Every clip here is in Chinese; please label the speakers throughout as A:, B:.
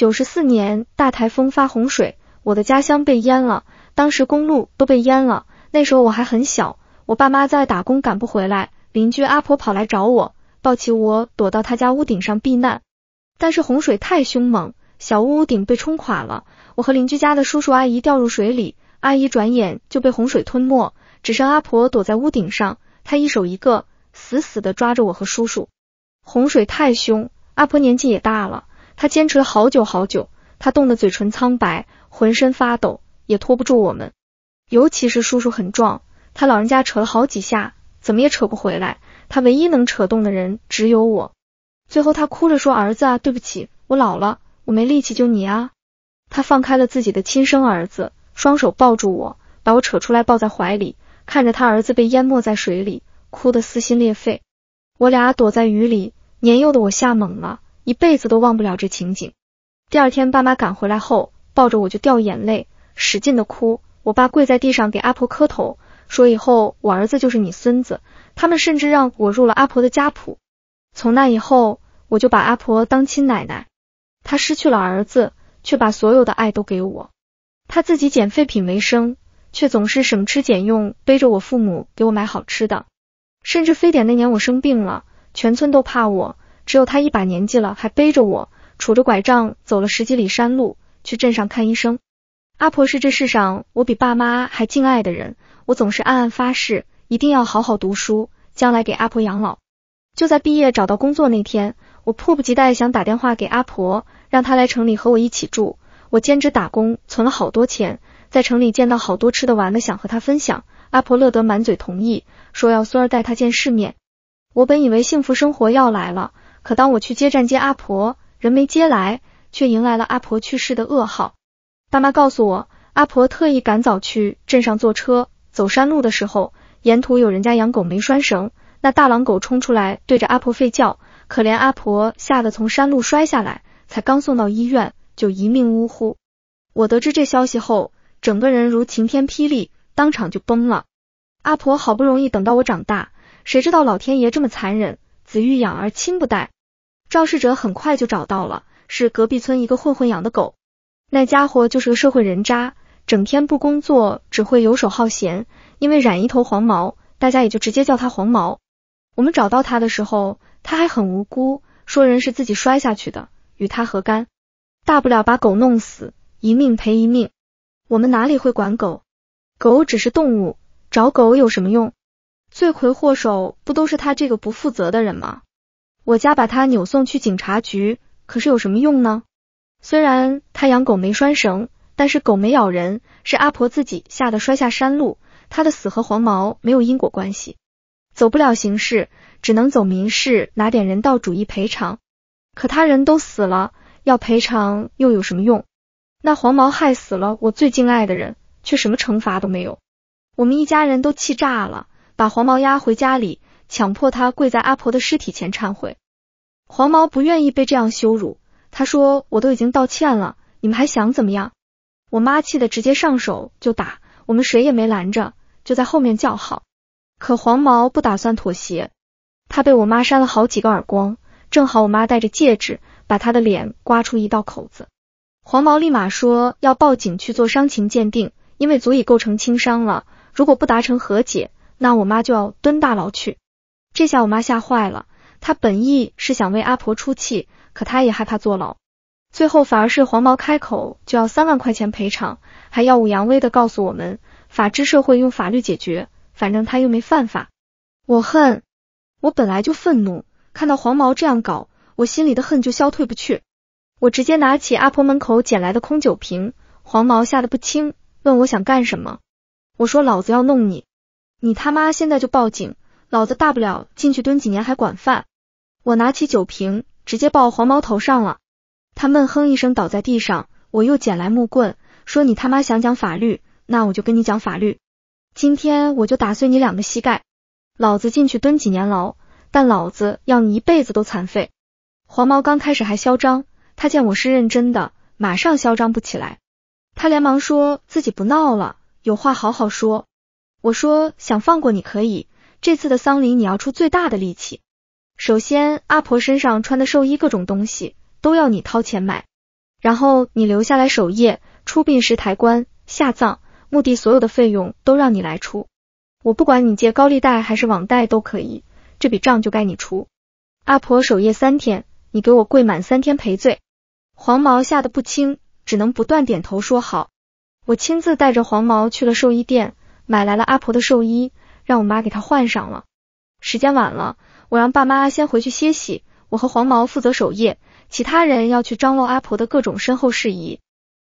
A: 94年大台风发洪水，我的家乡被淹了，当时公路都被淹了，那时候我还很小，我爸妈在打工赶不回来，邻居阿婆跑来找我，抱起我躲到她家屋顶上避难。但是洪水太凶猛，小屋顶被冲垮了，我和邻居家的叔叔阿姨掉入水里，阿姨转眼就被洪水吞没，只剩阿婆躲在屋顶上，她一手一个，死死地抓着我和叔叔。洪水太凶，阿婆年纪也大了，她坚持了好久好久，她冻得嘴唇苍白，浑身发抖，也拖不住我们。尤其是叔叔很壮，他老人家扯了好几下，怎么也扯不回来，他唯一能扯动的人只有我。最后他哭着说，儿子啊，对不起，我老了，我没力气救你啊。他放开了自己的亲生儿子，双手抱住我，把我扯出来抱在怀里，看着他儿子被淹没在水里，哭得撕心裂肺。我俩躲在雨里，年幼的我吓懵了，一辈子都忘不了这情景。第二天爸妈赶回来后，抱着我就掉眼泪，使劲的哭。我爸跪在地上给阿婆磕头，说以后我儿子就是你孙子，他们甚至让我入了阿婆的家谱。从那以后，我就把阿婆当亲奶奶。她失去了儿子，却把所有的爱都给我。她自己捡废品为生，却总是省吃俭用，背着我父母给我买好吃的。甚至非典那年我生病了，全村都怕我，只有她一把年纪了，还背着我，杵着拐杖走了10几里山路，去镇上看医生。阿婆是这世上我比爸妈还敬爱的人，我总是暗暗发誓，一定要好好读书，将来给阿婆养老。就在毕业找到工作那天，我迫不及待想打电话给阿婆，让她来城里和我一起住。我兼职打工，存了好多钱，在城里见到好多吃的玩的，想和她分享。阿婆乐得满嘴同意，说要孙儿带她见世面。我本以为幸福生活要来了，可当我去接站接阿婆，人没接来，却迎来了阿婆去世的噩耗。爸妈告诉我，阿婆特意赶早去镇上坐车，走山路的时候，沿途有人家养狗没拴绳，那大狼狗冲出来对着阿婆吠叫，可怜阿婆吓得从山路摔下来，才刚送到医院就一命呜呼。我得知这消息后，整个人如晴天霹雳，当场就崩了。阿婆好不容易等到我长大，谁知道老天爷这么残忍，子欲养而亲不待。肇事者很快就找到了，是隔壁村一个混混养的狗。那家伙就是个社会人渣，整天不工作，只会游手好闲，因为染一头黄毛，大家也就直接叫他黄毛。我们找到他的时候，他还很无辜，说人是自己摔下去的，与他何干？大不了把狗弄死，一命赔一命。我们哪里会管狗？狗只是动物，找狗有什么用？罪魁祸首不都是他这个不负责的人吗？我家把他扭送去警察局，可是有什么用呢？虽然他养狗没拴绳，但是狗没咬人，是阿婆自己吓得摔下山路，他的死和黄毛没有因果关系。走不了刑事，只能走民事，拿点人道主义赔偿。可他人都死了，要赔偿又有什么用？那黄毛害死了我最敬爱的人，却什么惩罚都没有。我们一家人都气炸了，把黄毛押回家里，强迫他跪在阿婆的尸体前忏悔。黄毛不愿意被这样羞辱，他说我都已经道歉了，你们还想怎么样？我妈气得直接上手就打，我们谁也没拦着，就在后面叫好。可黄毛不打算妥协，他被我妈扇了好几个耳光，正好我妈戴着戒指，把他的脸刮出一道口子。黄毛立马说要报警去做伤情鉴定，因为足以构成轻伤了，如果不达成和解，那我妈就要蹲大牢去。这下我妈吓坏了，她本意是想为阿婆出气，可她也害怕坐牢。最后反而是黄毛开口就要3万块钱赔偿，还耀武扬威的告诉我们，法治社会用法律解决，反正他又没犯法。我恨，我本来就愤怒，看到黄毛这样搞，我心里的恨就消退不去。我直接拿起阿婆门口捡来的空酒瓶，黄毛吓得不轻，问我想干什么。我说老子要弄你，你他妈现在就报警，老子大不了进去蹲几年还管饭。我拿起酒瓶直接爆黄毛头上了，他闷哼一声倒在地上。我又捡来木棍，说你他妈想讲法律，那我就跟你讲法律，今天我就打碎你2个膝盖，老子进去蹲几年牢，但老子要你一辈子都残废。黄毛刚开始还嚣张，他见我是认真的，马上嚣张不起来。他连忙说自己不闹了，有话好好说。我说想放过你可以，这次的丧礼你要出最大的力气。首先阿婆身上穿的寿衣各种东西都要你掏钱买，然后你留下来守夜，出殡时抬棺，下葬，墓地所有的费用都让你来出。我不管你借高利贷还是网贷都可以，这笔账就该你出。阿婆守夜3天，你给我跪满3天赔罪。黄毛吓得不轻，只能不断点头说好。我亲自带着黄毛去了寿衣店，买来了阿婆的寿衣，让我妈给她换上了。时间晚了，我让爸妈先回去歇息，我和黄毛负责守夜，其他人要去张罗阿婆的各种身后事宜。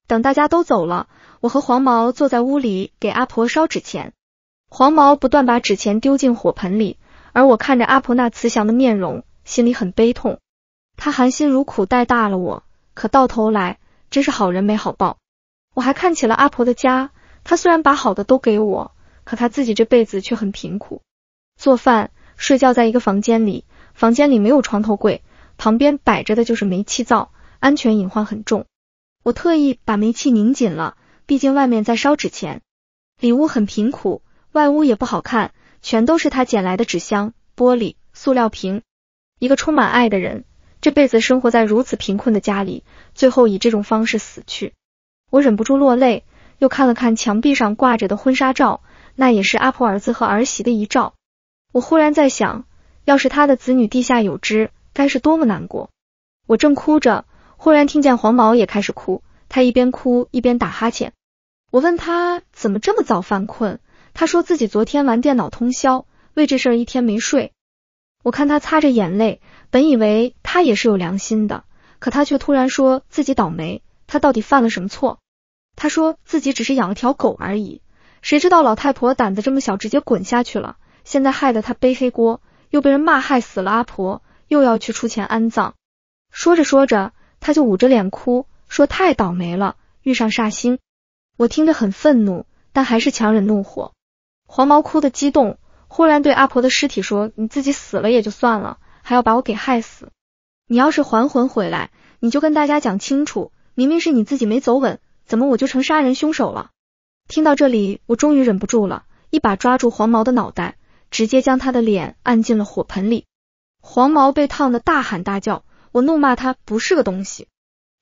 A: 等大家都走了，我和黄毛坐在屋里给阿婆烧纸钱。黄毛不断把纸钱丢进火盆里，而我看着阿婆那慈祥的面容，心里很悲痛。她含辛茹苦带大了我，可到头来真是好人没好报。我还看起了阿婆的家，她虽然把好的都给我，可她自己这辈子却很贫苦。做饭、睡觉在一个房间里，房间里没有床头柜，旁边摆着的就是煤气灶，安全隐患很重。我特意把煤气拧紧了，毕竟外面在烧纸钱。里屋很贫苦，外屋也不好看，全都是他捡来的纸箱、玻璃、塑料瓶。一个充满爱的人，这辈子生活在如此贫困的家里，最后以这种方式死去。我忍不住落泪，又看了看墙壁上挂着的婚纱照，那也是阿婆儿子和儿媳的遗照。我忽然在想，要是他的子女地下有知，该是多么难过。我正哭着，忽然听见黄毛也开始哭，他一边哭一边打哈欠。我问他怎么这么早犯困，他说自己昨天玩电脑通宵，为这事儿一天没睡。我看他擦着眼泪，本以为他也是有良心的，可他却突然说自己倒霉，他到底犯了什么错？他说自己只是养了条狗而已，谁知道老太婆胆子这么小，直接滚下去了，现在害得他背黑锅，又被人骂害死了阿婆，又要去出钱安葬。说着说着，他就捂着脸哭，说太倒霉了，遇上煞星。我听着很愤怒，但还是强忍怒火。黄毛哭得激动，忽然对阿婆的尸体说，你自己死了也就算了，还要把我给害死。你要是还魂回来，你就跟大家讲清楚，明明是你自己没走稳，怎么我就成杀人凶手了？听到这里，我终于忍不住了，一把抓住黄毛的脑袋，直接将他的脸按进了火盆里。黄毛被烫得大喊大叫，我怒骂他不是个东西。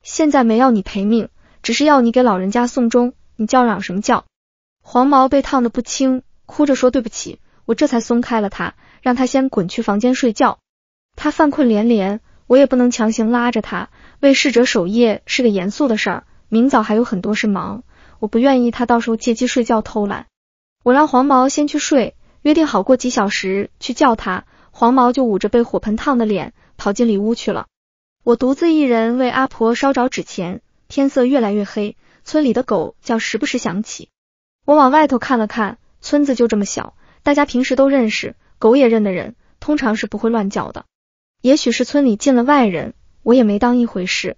A: 现在没要你赔命，只是要你给老人家送终，你叫嚷什么叫？黄毛被烫得不轻，哭着说对不起，我这才松开了他，让他先滚去房间睡觉。他犯困连连，我也不能强行拉着他，为逝者守夜是个严肃的事儿，明早还有很多事忙，我不愿意他到时候借机睡觉偷懒。我让黄毛先去睡，约定好过几小时去叫他，黄毛就捂着被火盆烫的脸跑进里屋去了。我独自一人为阿婆烧着纸钱，天色越来越黑，村里的狗叫时不时响起。我往外头看了看，村子就这么小，大家平时都认识，狗也认得人，通常是不会乱叫的。也许是村里进了外人，我也没当一回事。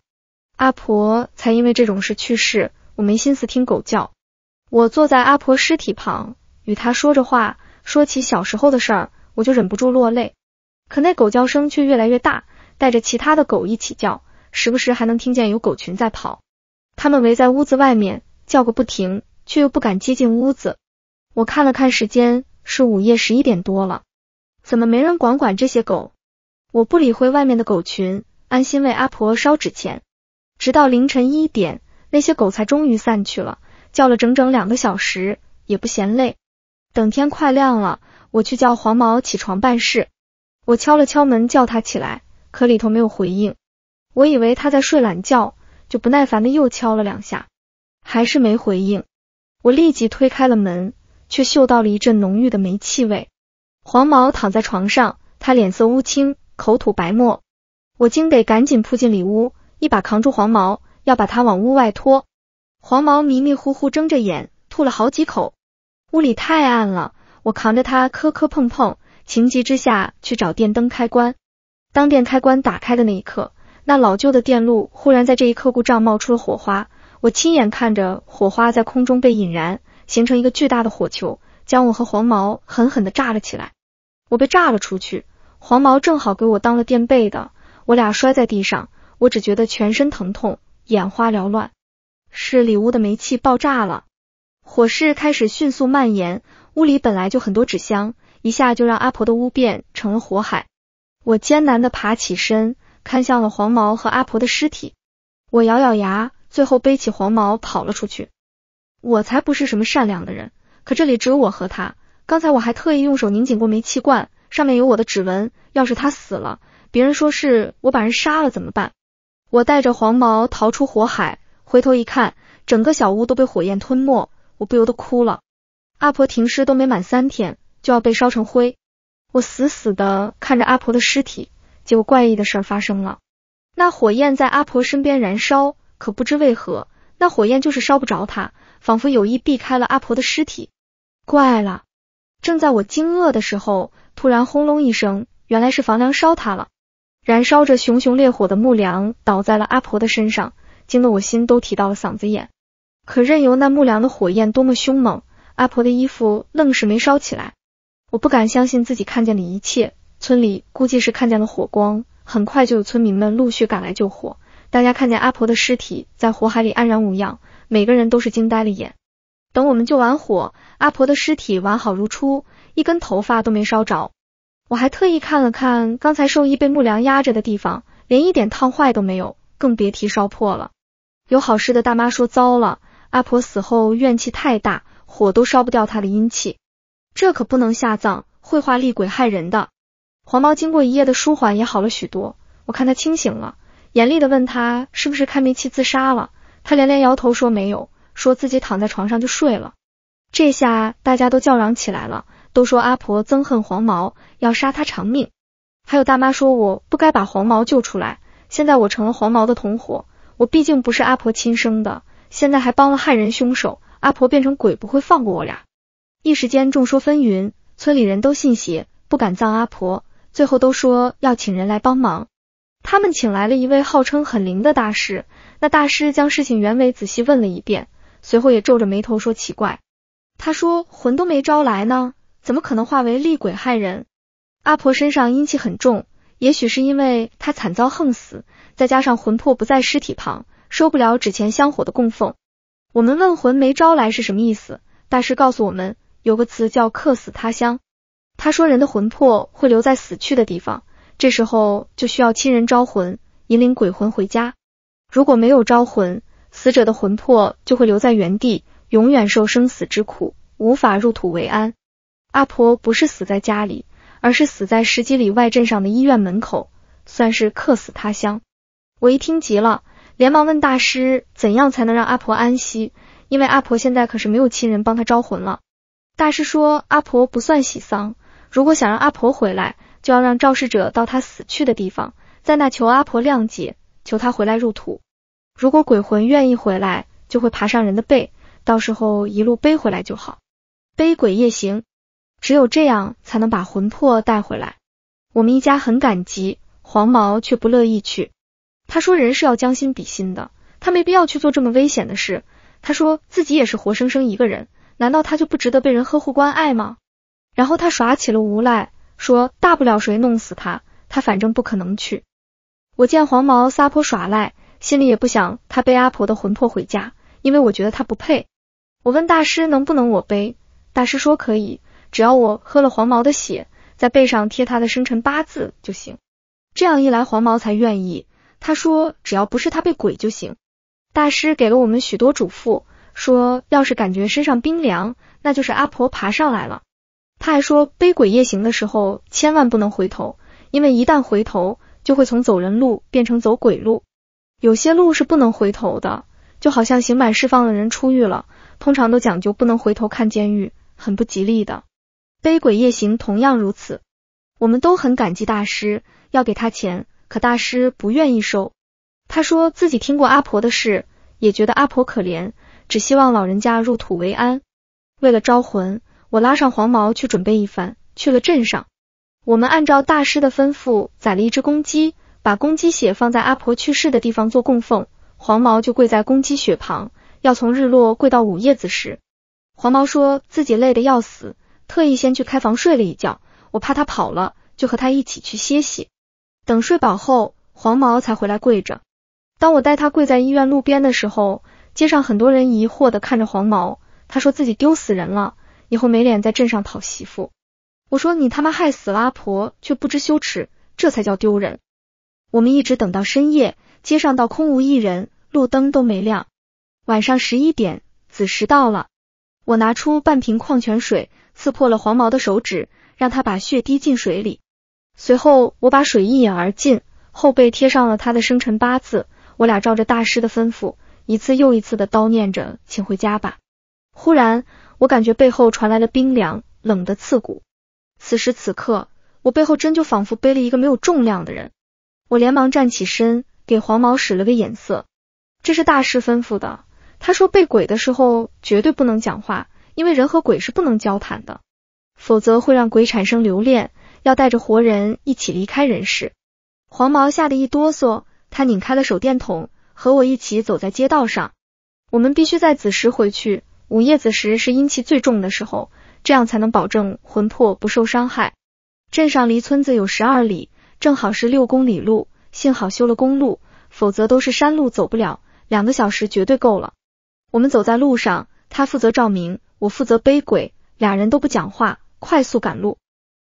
A: 阿婆才因为这种事去世，我没心思听狗叫。我坐在阿婆尸体旁，与她说着话，说起小时候的事儿，我就忍不住落泪。可那狗叫声却越来越大，带着其他的狗一起叫，时不时还能听见有狗群在跑。它们围在屋子外面叫个不停，却又不敢接近屋子。我看了看时间，是午夜11点多了，怎么没人管这些狗？我不理会外面的狗群，安心为阿婆烧纸钱。直到凌晨1点，那些狗才终于散去了，叫了整整2个小时，也不嫌累。等天快亮了，我去叫黄毛起床办事。我敲了敲门叫他起来，可里头没有回应。我以为他在睡懒觉，就不耐烦的又敲了2下，还是没回应。我立即推开了门，却嗅到了一阵浓郁的煤气味。黄毛躺在床上，他脸色乌青，口吐白沫。我惊得赶紧扑进里屋，一把扛住黄毛，要把他往屋外拖。黄毛迷迷糊糊睁着眼，吐了好几口。屋里太暗了，我扛着他磕磕碰碰，情急之下去找电灯开关。当电开关打开的那一刻，那老旧的电路忽然在这一刻故障冒出了火花，我亲眼看着火花在空中被引燃，形成一个巨大的火球，将我和黄毛狠狠地炸了起来。我被炸了出去，黄毛正好给我当了垫背的，我俩摔在地上，我只觉得全身疼痛，眼花缭乱。是里屋的煤气爆炸了，火势开始迅速蔓延，屋里本来就很多纸箱，一下就让阿婆的屋变成了火海。我艰难地爬起身，看向了黄毛和阿婆的尸体。我咬咬牙，最后背起黄毛跑了出去。我才不是什么善良的人，可这里只有我和他。刚才我还特意用手拧紧过煤气罐，上面有我的指纹，要是他死了，别人说是我把人杀了怎么办？我带着黄毛逃出火海，回头一看，整个小屋都被火焰吞没，我不由得哭了。阿婆停尸都没满3天，就要被烧成灰。我死死地看着阿婆的尸体，结果怪异的事发生了。那火焰在阿婆身边燃烧，可不知为何，那火焰就是烧不着她，仿佛有意避开了阿婆的尸体。怪了！正在我惊愕的时候，突然轰隆一声，原来是房梁烧塌了。燃烧着熊熊烈火的木梁倒在了阿婆的身上，惊得我心都提到了嗓子眼。可任由那木梁的火焰多么凶猛，阿婆的衣服愣是没烧起来。我不敢相信自己看见了一切，村里估计是看见了火光，很快就有村民们陆续赶来救火。大家看见阿婆的尸体在火海里安然无恙，每个人都是惊呆了眼。等我们救完火，阿婆的尸体完好如初，一根头发都没烧着。我还特意看了看刚才兽医被木梁压着的地方，连一点烫坏都没有，更别提烧破了。有好事的大妈说糟了，阿婆死后怨气太大，火都烧不掉她的阴气，这可不能下葬，会化厉鬼害人的。黄毛经过一夜的舒缓也好了许多，我看他清醒了，严厉地问他是不是开煤气自杀了，他连连摇头说没有，说自己躺在床上就睡了。这下大家都叫嚷起来了，都说阿婆憎恨黄毛，要杀他偿命。还有大妈说我不该把黄毛救出来，现在我成了黄毛的同伙，我毕竟不是阿婆亲生的，现在还帮了害人凶手，阿婆变成鬼不会放过我俩。一时间众说纷纭，村里人都信邪，不敢葬阿婆，最后都说要请人来帮忙。他们请来了一位号称很灵的大师，那大师将事情原委仔细问了一遍，随后也皱着眉头说奇怪。他说魂都没招来呢，怎么可能化为厉鬼害人？阿婆身上阴气很重，也许是因为她惨遭横死，再加上魂魄不在尸体旁，受不了纸钱香火的供奉。我们问魂没招来是什么意思，大师告诉我们有个词叫客死他乡。他说人的魂魄会留在死去的地方，这时候就需要亲人招魂，引领鬼魂回家。如果没有招魂，死者的魂魄就会留在原地，永远受生死之苦，无法入土为安。阿婆不是死在家里，而是死在10几里外镇上的医院门口，算是客死他乡。我一听急了，连忙问大师怎样才能让阿婆安息，因为阿婆现在可是没有亲人帮她招魂了。大师说阿婆不算喜丧，如果想让阿婆回来，就要让肇事者到她死去的地方，在那求阿婆谅解，求她回来入土。如果鬼魂愿意回来，就会爬上人的背，到时候一路背回来就好。背鬼夜行，只有这样才能把魂魄带回来。我们一家很感激，黄毛却不乐意去。他说人是要将心比心的，他没必要去做这么危险的事。他说自己也是活生生一个人，难道他就不值得被人呵护关爱吗？然后他耍起了无赖，说大不了谁弄死他，他反正不可能去。我见黄毛撒泼耍赖，心里也不想他背阿婆的魂魄回家，因为我觉得他不配。我问大师能不能我背，大师说可以，只要我喝了黄毛的血，在背上贴他的生辰八字就行。这样一来黄毛才愿意，他说只要不是他被鬼就行。大师给了我们许多嘱咐，说要是感觉身上冰凉，那就是阿婆爬上来了。他还说背鬼夜行的时候千万不能回头，因为一旦回头就会从走人路变成走鬼路。有些路是不能回头的，就好像刑满释放的人出狱了，通常都讲究不能回头看监狱，很不吉利的。背鬼夜行同样如此。我们都很感激大师，要给他钱，可大师不愿意收。他说自己听过阿婆的事，也觉得阿婆可怜，只希望老人家入土为安。为了招魂，我拉上黄毛去准备一番，去了镇上。我们按照大师的吩咐宰了一只公鸡，把公鸡血放在阿婆去世的地方做供奉，黄毛就跪在公鸡血旁，要从日落跪到午夜子时。黄毛说自己累得要死，特意先去开房睡了一觉，我怕他跑了，就和他一起去歇息。等睡饱后，黄毛才回来跪着。当我带他跪在医院路边的时候，街上很多人疑惑地看着黄毛，他说自己丢死人了，以后没脸在镇上讨媳妇。我说你他妈害死了阿婆，却不知羞耻，这才叫丢人。我们一直等到深夜，街上倒空无一人，路灯都没亮。晚上11点，子时到了。我拿出半瓶矿泉水，刺破了黄毛的手指，让他把血滴进水里。随后我把水一饮而尽，后背贴上了他的生辰八字。我俩照着大师的吩咐，一次又一次的叨念着请回家吧。忽然我感觉背后传来了冰凉，冷得刺骨。此时此刻，我背后真就仿佛背了一个没有重量的人。我连忙站起身，给黄毛使了个眼色。这是大师吩咐的，他说被鬼的时候绝对不能讲话，因为人和鬼是不能交谈的，否则会让鬼产生留恋，要带着活人一起离开人世。黄毛吓得一哆嗦，他拧开了手电筒，和我一起走在街道上。我们必须在子时回去，午夜子时是阴气最重的时候，这样才能保证魂魄不受伤害。镇上离村子有12里，正好是6公里路，幸好修了公路，否则都是山路走不了，2个小时绝对够了。我们走在路上，他负责照明，我负责背鬼，俩人都不讲话，快速赶路。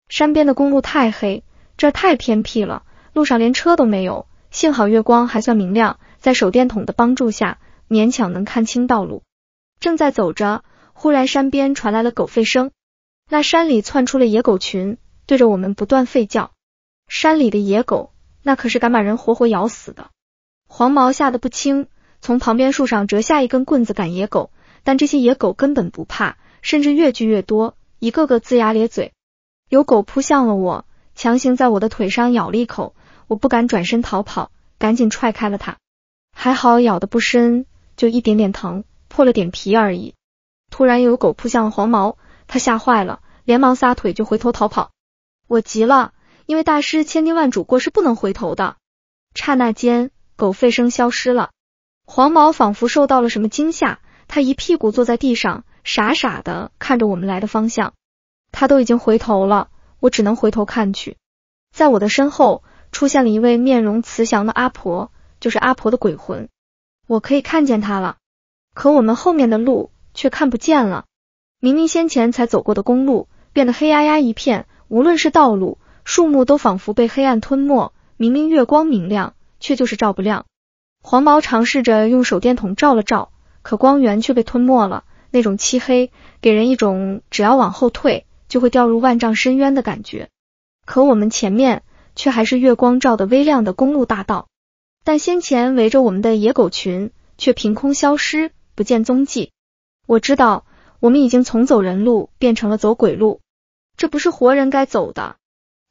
A: 山边的公路太黑，这儿太偏僻了，路上连车都没有，幸好月光还算明亮，在手电筒的帮助下，勉强能看清道路。正在走着，忽然山边传来了狗吠声，那山里窜出了野狗群，对着我们不断吠叫。山里的野狗，那可是敢把人活活咬死的。黄毛吓得不轻，从旁边树上折下一根棍子赶野狗，但这些野狗根本不怕，甚至越聚越多，一个个龇牙咧嘴。有狗扑向了我，强行在我的腿上咬了一口，我不敢转身逃跑，赶紧踹开了它。还好咬得不深，就一点点疼，破了点皮而已。突然又有狗扑向了黄毛，他吓坏了，连忙撒腿就回头逃跑。我急了，因为大师千叮万嘱过是不能回头的。刹那间，狗吠声消失了。黄毛仿佛受到了什么惊吓，他一屁股坐在地上，傻傻的看着我们来的方向。他都已经回头了，我只能回头看去。在我的身后出现了一位面容慈祥的阿婆，就是阿婆的鬼魂。我可以看见她了，可我们后面的路却看不见了。明明先前才走过的公路变得黑压压一片，无论是道路、树木都仿佛被黑暗吞没，明明月光明亮，却就是照不亮。黄毛尝试着用手电筒照了照，可光源却被吞没了，那种漆黑给人一种只要往后退就会掉入万丈深渊的感觉。可我们前面却还是月光照得微亮的公路大道，但先前围着我们的野狗群却凭空消失，不见踪迹。我知道我们已经从走人路变成了走鬼路，这不是活人该走的。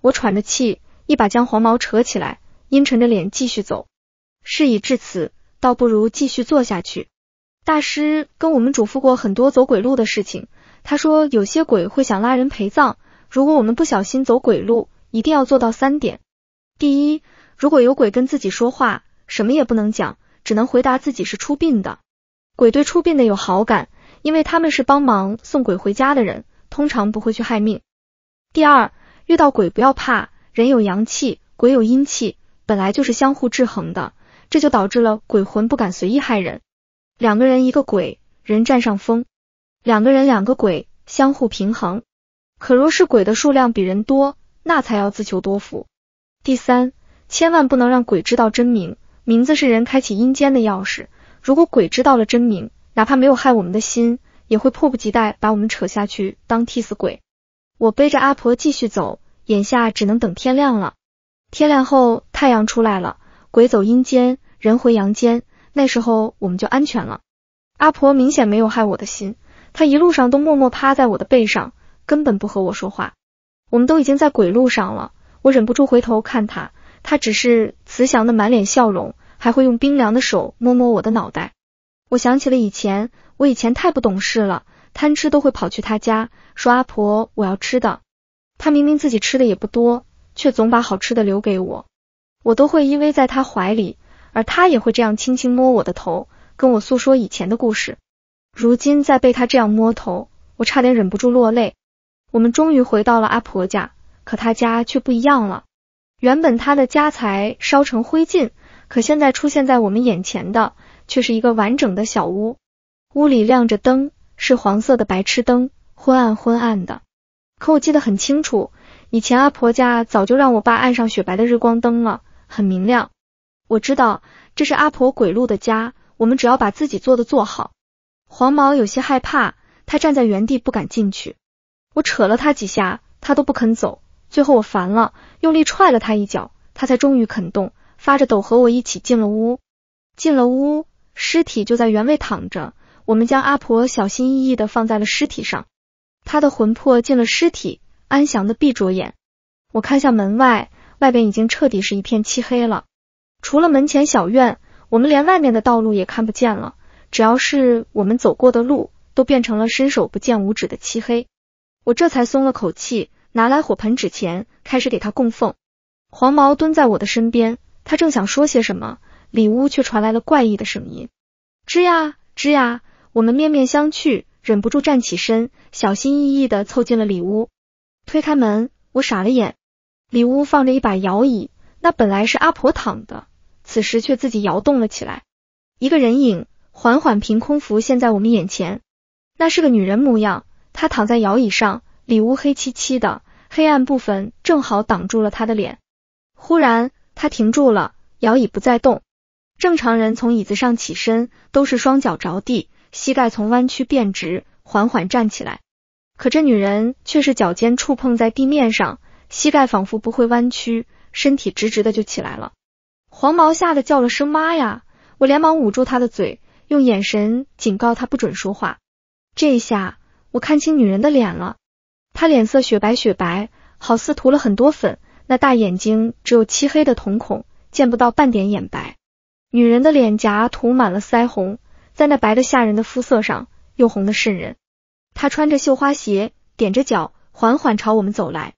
A: 我喘着气，一把将黄毛扯起来，阴沉着脸继续走。事已至此，倒不如继续做下去。大师跟我们嘱咐过很多走鬼路的事情，他说有些鬼会想拉人陪葬，如果我们不小心走鬼路，一定要做到3点。第一，如果有鬼跟自己说话，什么也不能讲，只能回答自己是出殡的。鬼对出殡的有好感，因为他们是帮忙送鬼回家的人，通常不会去害命。第二，遇到鬼不要怕，人有阳气，鬼有阴气，本来就是相互制衡的，这就导致了鬼魂不敢随意害人。2个人1个鬼，人占上风；2个人2个鬼，相互平衡。可若是鬼的数量比人多，那才要自求多福。第三，千万不能让鬼知道真名，名字是人开启阴间的钥匙，如果鬼知道了真名，哪怕没有害我们的心，也会迫不及待把我们扯下去当替死鬼。我背着阿婆继续走，眼下只能等天亮了。天亮后太阳出来了，鬼走阴间，人回阳间，那时候我们就安全了。阿婆明显没有害我的心，她一路上都默默趴在我的背上，根本不和我说话。我们都已经在鬼路上了，我忍不住回头看她，她只是慈祥的满脸笑容，还会用冰凉的手摸摸我的脑袋。我想起了我以前太不懂事了，贪吃都会跑去她家，说阿婆我要吃的。她明明自己吃的也不多，却总把好吃的留给我，我都会依偎在她怀里，而她也会这样轻轻摸我的头，跟我诉说以前的故事。如今再被她这样摸头，我差点忍不住落泪。我们终于回到了阿婆家，可她家却不一样了。原本她的家财烧成灰烬，可现在出现在我们眼前的却是一个完整的小屋。屋里亮着灯，是黄色的白炽灯，昏暗昏暗的。可我记得很清楚，以前阿婆家早就让我爸按上雪白的日光灯了，很明亮。我知道这是阿婆鬼路的家，我们只要把自己做的做好。黄毛有些害怕，他站在原地不敢进去。我扯了他几下，他都不肯走，最后我烦了，用力踹了他一脚，他才终于肯动，发着抖和我一起进了屋。进了屋，尸体就在原位躺着，我们将阿婆小心翼翼地放在了尸体上，她的魂魄进了尸体，安详地闭着眼。我看向门外，外边已经彻底是一片漆黑了，除了门前小院，我们连外面的道路也看不见了，只要是我们走过的路，都变成了伸手不见五指的漆黑。我这才松了口气，拿来火盆纸钱，开始给他供奉。黄毛蹲在我的身边，他正想说些什么，里屋却传来了怪异的声音。吱呀吱呀，我们面面相觑，忍不住站起身，小心翼翼地凑进了里屋。推开门，我傻了眼，里屋放着一把摇椅，那本来是阿婆躺的，此时却自己摇动了起来。一个人影缓缓凭空浮现在我们眼前，那是个女人模样，她躺在摇椅上，里屋黑漆漆的，黑暗部分正好挡住了她的脸。忽然她停住了，摇椅不再动。正常人从椅子上起身都是双脚着地，膝盖从弯曲变直，缓缓站起来。可这女人却是脚尖触碰在地面上，膝盖仿佛不会弯曲，身体直直的就起来了。黄毛吓得叫了声妈呀，我连忙捂住她的嘴，用眼神警告她不准说话。这一下我看清女人的脸了，她脸色雪白雪白，好似涂了很多粉，那大眼睛只有漆黑的瞳孔，见不到半点眼白。女人的脸颊涂满了腮红，在那白的吓人的肤色上又红得渗人。她穿着绣花鞋，踮着脚，缓缓朝我们走来，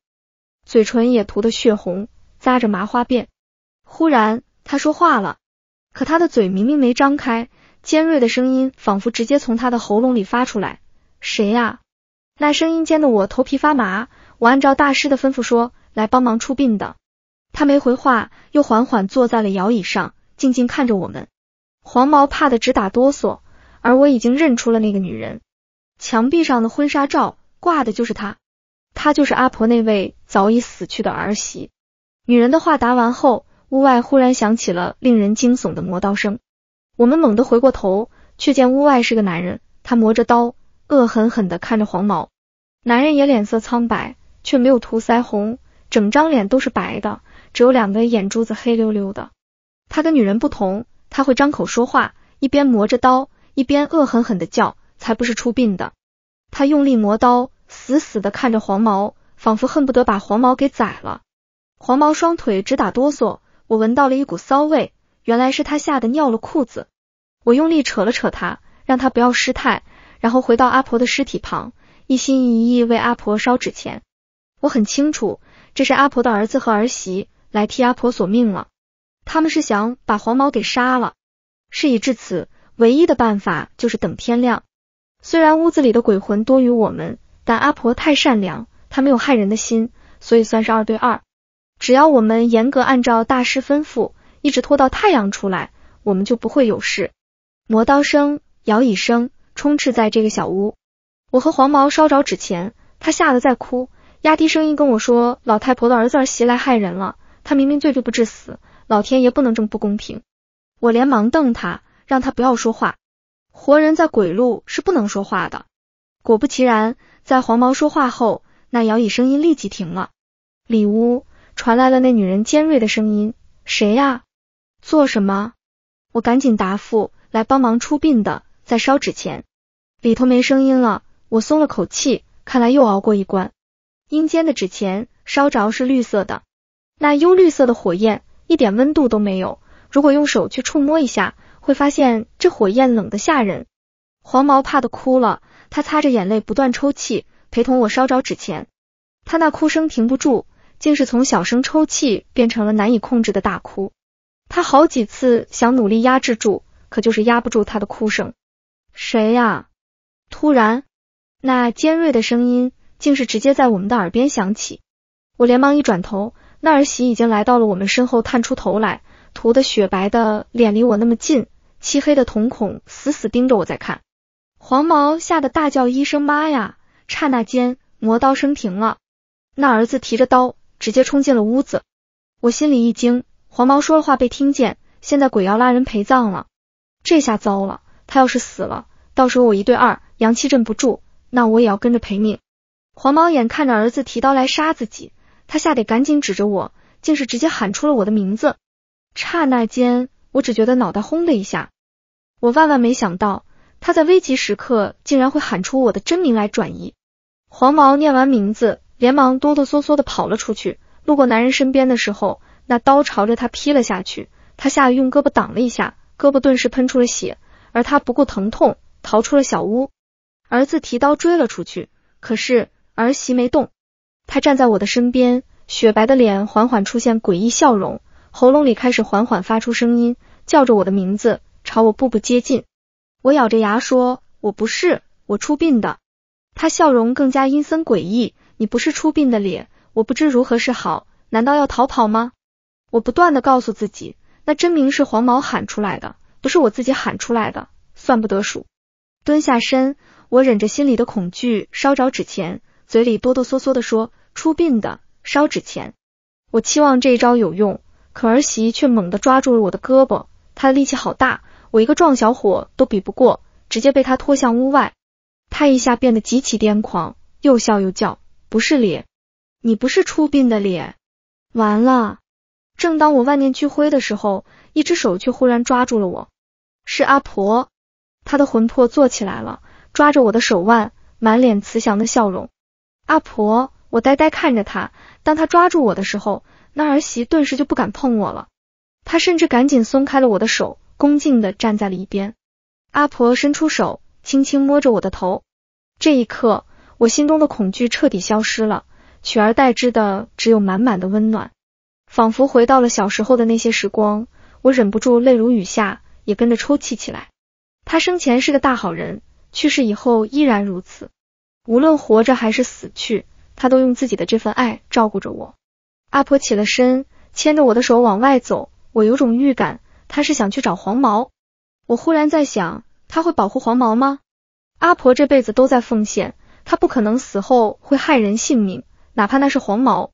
A: 嘴唇也涂得血红，扎着麻花辫。忽然她说话了，可她的嘴明明没张开，尖锐的声音仿佛直接从她的喉咙里发出来。谁呀？那声音尖得我头皮发麻，我按照大师的吩咐说，来帮忙出殡的。她没回话，又缓缓坐在了摇椅上，静静看着我们。黄毛怕得直打哆嗦，而我已经认出了那个女人。墙壁上的婚纱照挂的就是她，她就是阿婆那位早已死去的儿媳。女人的话答完后，屋外忽然响起了令人惊悚的磨刀声。我们猛地回过头，却见屋外是个男人，他磨着刀，恶狠狠地看着黄毛。男人也脸色苍白，却没有涂腮红，整张脸都是白的，只有两个眼珠子黑溜溜的。他跟女人不同，他会张口说话，一边磨着刀，一边恶狠狠地叫，才不是出殡的。他用力磨刀，死死地看着黄毛，仿佛恨不得把黄毛给宰了。黄毛双腿直打哆嗦，我闻到了一股骚味，原来是他吓得尿了裤子。我用力扯了扯他，让他不要失态，然后回到阿婆的尸体旁，一心一意为阿婆烧纸钱。我很清楚，这是阿婆的儿子和儿媳来替阿婆索命了，他们是想把黄毛给杀了。事已至此，唯一的办法就是等天亮。虽然屋子里的鬼魂多于我们，但阿婆太善良，她没有害人的心，所以算是2对2。只要我们严格按照大师吩咐，一直拖到太阳出来，我们就不会有事。磨刀声、摇椅声充斥在这个小屋。我和黄毛烧着纸钱，他吓得在哭，压低声音跟我说，老太婆的儿子儿媳来害人了，他明明罪不至死，老天爷不能这么不公平。我连忙瞪他，让他不要说话，活人在鬼路是不能说话的。果不其然，在黄毛说话后，那摇椅声音立即停了。里屋传来了那女人尖锐的声音，谁呀？做什么？我赶紧答复，来帮忙出殡的，在烧纸钱。里头没声音了，我松了口气，看来又熬过一关。阴间的纸钱烧着是绿色的，那幽绿色的火焰一点温度都没有，如果用手去触摸一下，会发现这火焰冷得吓人。黄毛怕得哭了，他擦着眼泪不断抽泣，陪同我烧着纸钱。他那哭声停不住，竟是从小声抽泣变成了难以控制的大哭。他好几次想努力压制住，可就是压不住他的哭声。谁呀？突然，那尖锐的声音竟是直接在我们的耳边响起。我连忙一转头，那儿媳已经来到了我们身后，探出头来，涂得雪白的脸离我那么近，漆黑的瞳孔死死盯着我在看。黄毛吓得大叫一声妈呀，刹那间磨刀声停了，那儿子提着刀直接冲进了屋子。我心里一惊，黄毛说了话被听见，现在鬼要拉人陪葬了。这下糟了，他要是死了，到时候我1对2，阳气镇不住，那我也要跟着赔命。黄毛眼看着儿子提刀来杀自己，他吓得赶紧指着我，竟是直接喊出了我的名字。刹那间，我只觉得脑袋轰的一下。我万万没想到，他在危急时刻竟然会喊出我的真名来转移。黄毛念完名字，连忙哆哆嗦嗦地跑了出去，路过男人身边的时候，那刀朝着他劈了下去，他吓得用胳膊挡了一下，胳膊顿时喷出了血，而他不顾疼痛逃出了小屋。儿子提刀追了出去，可是儿媳没动，她站在我的身边，雪白的脸缓缓出现诡异笑容，喉咙里开始缓缓发出声音，叫着我的名字，朝我步步接近。我咬着牙说，我不是，我出殡的。他笑容更加阴森诡异，你不是出殡的咧，我不知如何是好，难道要逃跑吗？我不断地告诉自己，那真名是黄毛喊出来的，不是我自己喊出来的，算不得数。蹲下身，我忍着心里的恐惧，烧着纸钱，嘴里哆哆嗦嗦地说，出殡的，烧纸钱。我期望这一招有用，可儿媳却猛地抓住了我的胳膊，她的力气好大，我一个壮小伙都比不过，直接被她拖向屋外。她一下变得极其癫狂，又笑又叫，不是咧，你不是出殡的咧。完了！正当我万念俱灰的时候，一只手却忽然抓住了我，是阿婆。她的魂魄坐起来了，抓着我的手腕，满脸慈祥的笑容。阿婆，我呆呆看着她，当她抓住我的时候，那儿媳顿时就不敢碰我了，她甚至赶紧松开了我的手，恭敬地站在了一边。阿婆伸出手，轻轻摸着我的头。这一刻，我心中的恐惧彻底消失了，取而代之的只有满满的温暖，仿佛回到了小时候的那些时光。我忍不住泪如雨下，也跟着抽泣起来。他生前是个大好人，去世以后依然如此，无论活着还是死去，他都用自己的这份爱照顾着我。阿婆起了身，牵着我的手往外走，我有种预感，他是想去找黄毛。我忽然在想，他会保护黄毛吗？阿婆这辈子都在奉献，她不可能死后会害人性命，哪怕那是黄毛。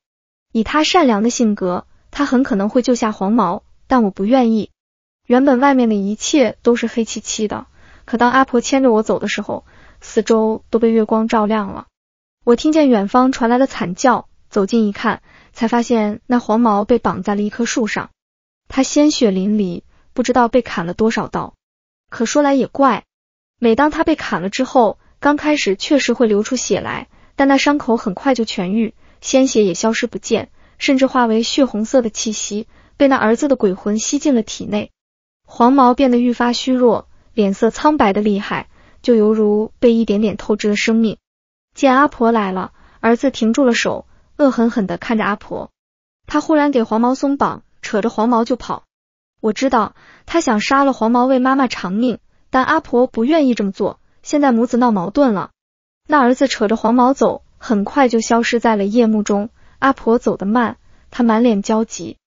A: 以她善良的性格，她很可能会救下黄毛，但我不愿意。原本外面的一切都是黑漆漆的，可当阿婆牵着我走的时候，四周都被月光照亮了。我听见远方传来了惨叫，走近一看，才发现那黄毛被绑在了一棵树上，他鲜血淋漓，不知道被砍了多少刀。可说来也怪，每当他被砍了之后，刚开始确实会流出血来，但那伤口很快就痊愈，鲜血也消失不见，甚至化为血红色的气息，被那儿子的鬼魂吸进了体内。黄毛变得愈发虚弱，脸色苍白的厉害，就犹如被一点点透支了生命。见阿婆来了，儿子停住了手，恶狠狠地看着阿婆。他忽然给黄毛松绑，扯着黄毛就跑。我知道他想杀了黄毛为妈妈偿命，但阿婆不愿意这么做，现在母子闹矛盾了。那儿子扯着黄毛走，很快就消失在了夜幕中。阿婆走得慢，她满脸焦急。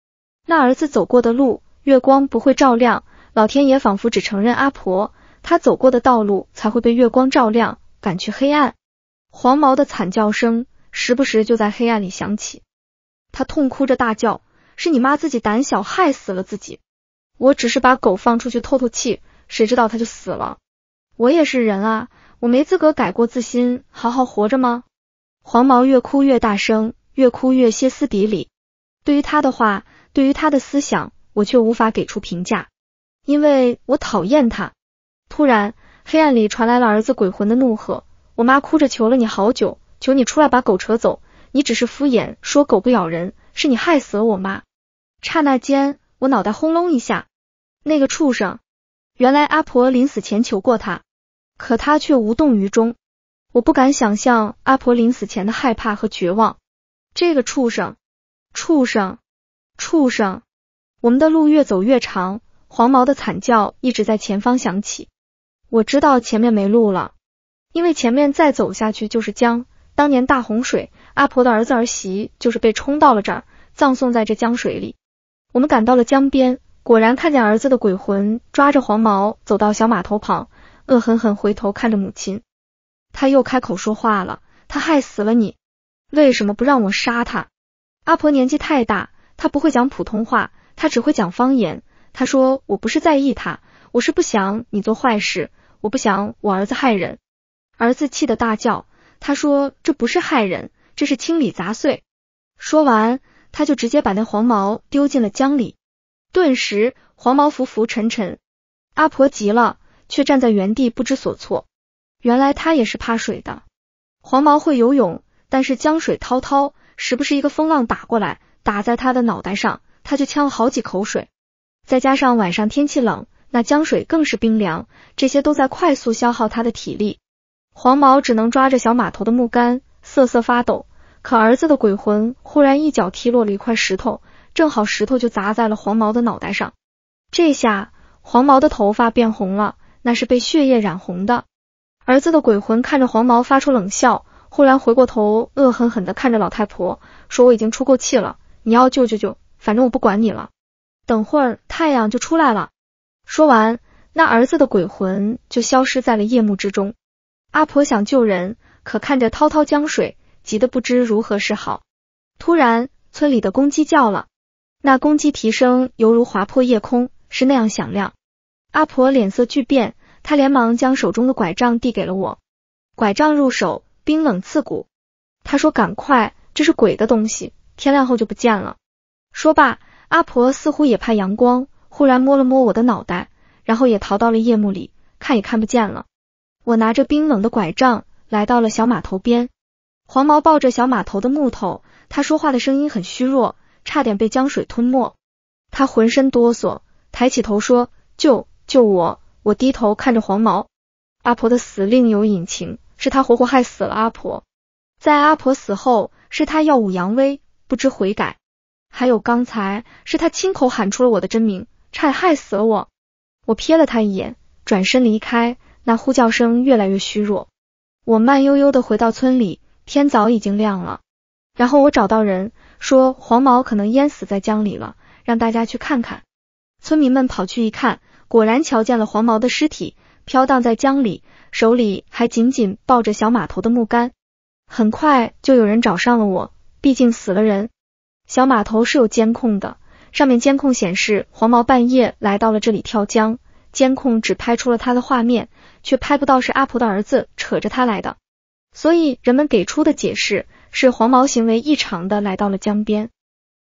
A: 那儿子走过的路，月光不会照亮，老天爷仿佛只承认阿婆，他走过的道路才会被月光照亮，赶去黑暗。黄毛的惨叫声时不时就在黑暗里响起，他痛哭着大叫，是你妈自己胆小害死了自己，我只是把狗放出去透透气，谁知道他就死了。我也是人啊，我没资格改过自新，好好活着吗？黄毛越哭越大声，越哭越歇斯底里。对于他的话，对于他的思想，我却无法给出评价，因为我讨厌他。突然，黑暗里传来了儿子鬼魂的怒喝，我妈哭着求了你好久，求你出来把狗扯走，你只是敷衍，说狗不咬人，是你害死了我妈。刹那间，我脑袋轰隆一下，那个畜生，原来阿婆临死前求过他，可他却无动于衷。我不敢想象阿婆临死前的害怕和绝望。这个畜生，畜生，畜生！我们的路越走越长，黄毛的惨叫一直在前方响起。我知道前面没路了，因为前面再走下去就是江。当年大洪水，阿婆的儿子儿媳就是被冲到了这儿，葬送在这江水里。我们赶到了江边，果然看见儿子的鬼魂抓着黄毛走到小码头旁，恶狠狠回头看着母亲。他又开口说话了，他害死了你，为什么不让我杀他？阿婆年纪太大，她不会讲普通话，她只会讲方言。她说我不是在意他，我是不想你做坏事，我不想我儿子害人。儿子气得大叫，他说这不是害人，这是清理杂碎。说完，他就直接把那黄毛丢进了江里。顿时黄毛浮浮沉沉，阿婆急了，却站在原地不知所措。原来他也是怕水的。黄毛会游泳，但是江水滔滔，时不时一个风浪打过来，打在他的脑袋上，他就呛了好几口水。再加上晚上天气冷，那江水更是冰凉，这些都在快速消耗他的体力。黄毛只能抓着小码头的木杆瑟瑟发抖，可儿子的鬼魂忽然一脚踢落了一块石头，正好石头就砸在了黄毛的脑袋上。这下黄毛的头发变红了，那是被血液染红的。儿子的鬼魂看着黄毛发出冷笑，忽然回过头恶狠狠地看着老太婆，说我已经出够气了，你要救就救，反正我不管你了，等会儿太阳就出来了。说完，那儿子的鬼魂就消失在了夜幕之中。阿婆想救人，可看着滔滔江水，急得不知如何是好。突然，村里的公鸡叫了，那公鸡啼声犹如划破夜空，是那样响亮。阿婆脸色巨变，她连忙将手中的拐杖递给了我。拐杖入手，冰冷刺骨。她说赶快，这是鬼的东西，天亮后就不见了。说罢，阿婆似乎也怕阳光，忽然摸了摸我的脑袋，然后也逃到了夜幕里，看也看不见了。我拿着冰冷的拐杖来到了小码头边。黄毛抱着小码头的木头，他说话的声音很虚弱，差点被江水吞没。他浑身哆嗦，抬起头说救我。我低头看着黄毛。阿婆的死另有隐情，是他活活害死了阿婆。在阿婆死后，是他耀武扬威，不知悔改。还有刚才，是他亲口喊出了我的真名，差点害死了我。我瞥了他一眼，转身离开，那呼叫声越来越虚弱。我慢悠悠地回到村里，天早已经亮了。然后我找到人，说黄毛可能淹死在江里了，让大家去看看。村民们跑去一看，果然瞧见了黄毛的尸体飘荡在江里，手里还紧紧抱着小码头的木杆。很快就有人找上了我，毕竟死了人。小码头是有监控的，上面监控显示黄毛半夜来到了这里跳江，监控只拍出了他的画面，却拍不到是阿婆的儿子扯着他来的。所以人们给出的解释是黄毛行为异常的来到了江边。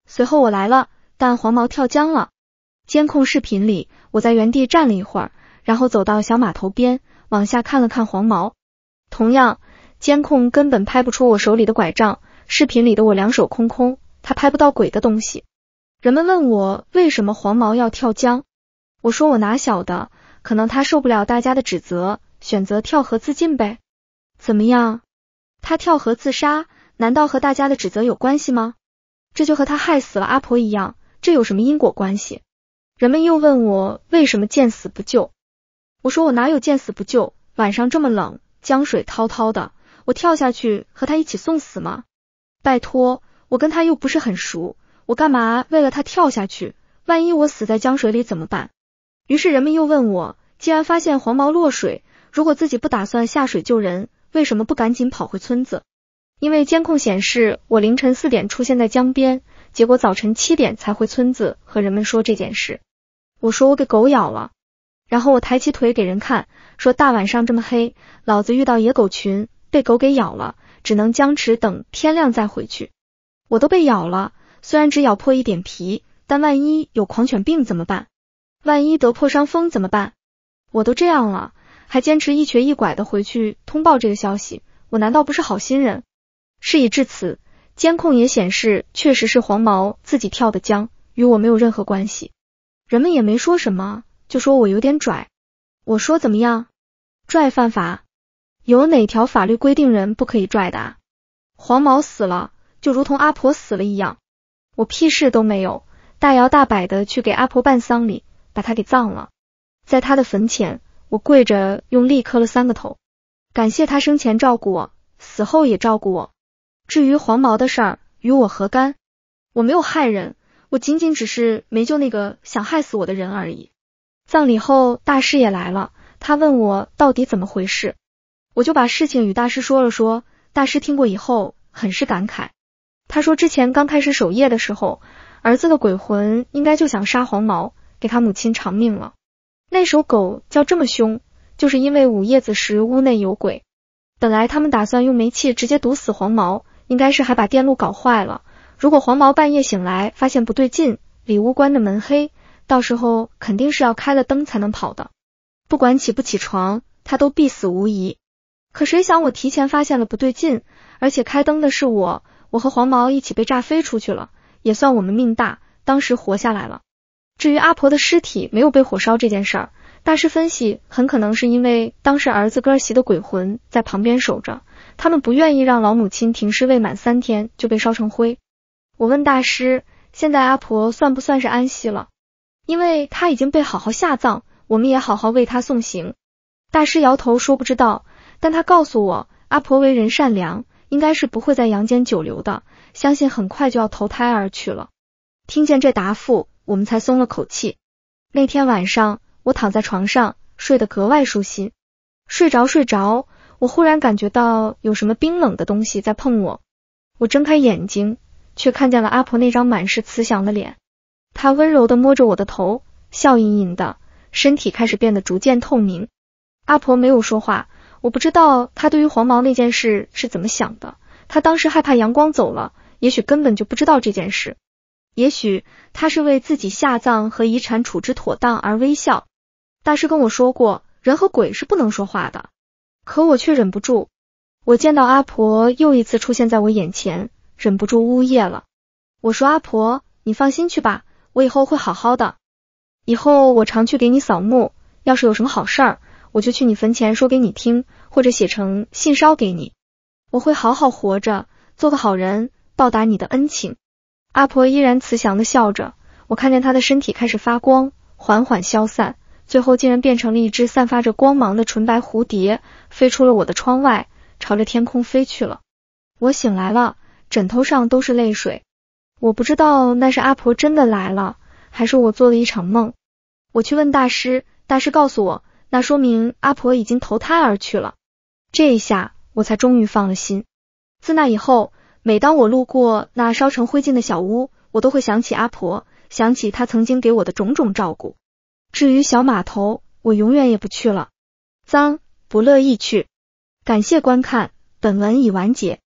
A: 随后我来了，但黄毛跳江了。监控视频里，我在原地站了一会儿，然后走到小码头边，往下看了看黄毛。同样，监控根本拍不出我手里的拐杖，视频里的我两手空空，他拍不到鬼的东西。人们问我为什么黄毛要跳江，我说我哪晓得，可能他受不了大家的指责，选择跳河自尽呗。怎么样？他跳河自杀，难道和大家的指责有关系吗？这就和他害死了阿婆一样，这有什么因果关系？人们又问我为什么见死不救，我说我哪有见死不救，晚上这么冷，江水滔滔的，我跳下去和他一起送死吗？拜托，我跟他又不是很熟，我干嘛为了他跳下去？万一我死在江水里怎么办？于是人们又问我，既然发现黄毛落水，如果自己不打算下水救人，为什么不赶紧跑回村子？因为监控显示我凌晨4点出现在江边，结果早晨7点才回村子和人们说这件事。我说我给狗咬了，然后我抬起腿给人看，说大晚上这么黑，老子遇到野狗群，被狗给咬了，只能僵持等天亮再回去。我都被咬了，虽然只咬破一点皮，但万一有狂犬病怎么办？万一得破伤风怎么办？我都这样了，还坚持一瘸一拐的回去通报这个消息，我难道不是好心人？事已至此，监控也显示确实是黄毛自己跳的江，与我没有任何关系。人们也没说什么，就说我有点拽。我说怎么样？拽犯法？有哪条法律规定人不可以拽的啊？黄毛死了，就如同阿婆死了一样，我屁事都没有，大摇大摆的去给阿婆办丧礼，把她给葬了。在她的坟前，我跪着用力磕了3个头，感谢她生前照顾我，死后也照顾我。至于黄毛的事儿，与我何干？我没有害人，我仅仅只是没救那个想害死我的人而已。葬礼后，大师也来了，他问我到底怎么回事，我就把事情与大师说了说。大师听过以后很是感慨，他说之前刚开始守夜的时候，儿子的鬼魂应该就想杀黄毛，给他母亲偿命了。那首狗叫这么凶，就是因为午夜子时屋内有鬼。本来他们打算用煤气直接毒死黄毛，应该是还把电路搞坏了。如果黄毛半夜醒来发现不对劲，里屋关的门黑，到时候肯定是要开了灯才能跑的。不管起不起床，他都必死无疑。可谁想我提前发现了不对劲，而且开灯的是我和黄毛一起被炸飞出去了，也算我们命大，当时活下来了。至于阿婆的尸体没有被火烧这件事儿，大师分析很可能是因为当时儿子哥儿媳的鬼魂在旁边守着，他们不愿意让老母亲停尸未满3天就被烧成灰。我问大师，现在阿婆算不算是安息了？因为她已经被好好下葬，我们也好好为她送行。大师摇头说不知道，但他告诉我，阿婆为人善良，应该是不会在阳间久留的，相信很快就要投胎而去了。听见这答复，我们才松了口气。那天晚上，我躺在床上，睡得格外舒心。睡着，我忽然感觉到有什么冰冷的东西在碰我。我睁开眼睛，却看见了阿婆那张满是慈祥的脸。她温柔地摸着我的头，笑吟吟的，身体开始变得逐渐透明。阿婆没有说话，我不知道她对于黄毛那件事是怎么想的。她当时害怕阳光走了，也许根本就不知道这件事。也许她是为自己下葬和遗产处置妥当而微笑。大师跟我说过，人和鬼是不能说话的，可我却忍不住。我见到阿婆又一次出现在我眼前，忍不住呜咽了。我说，阿婆，你放心去吧，我以后会好好的。以后我常去给你扫墓，要是有什么好事儿，我就去你坟前说给你听，或者写成信捎给你。我会好好活着，做个好人，报答你的恩情。阿婆依然慈祥的笑着，我看见她的身体开始发光，缓缓消散，最后竟然变成了一只散发着光芒的纯白蝴蝶，飞出了我的窗外，朝着天空飞去了。我醒来了，枕头上都是泪水。我不知道那是阿婆真的来了，还是我做了一场梦。我去问大师，大师告诉我，那说明阿婆已经投胎而去了。这一下我才终于放了心。自那以后，每当我路过那烧成灰烬的小屋，我都会想起阿婆，想起她曾经给我的种种照顾。至于小码头，我永远也不去了，脏，不乐意去。感谢观看，本文已完结。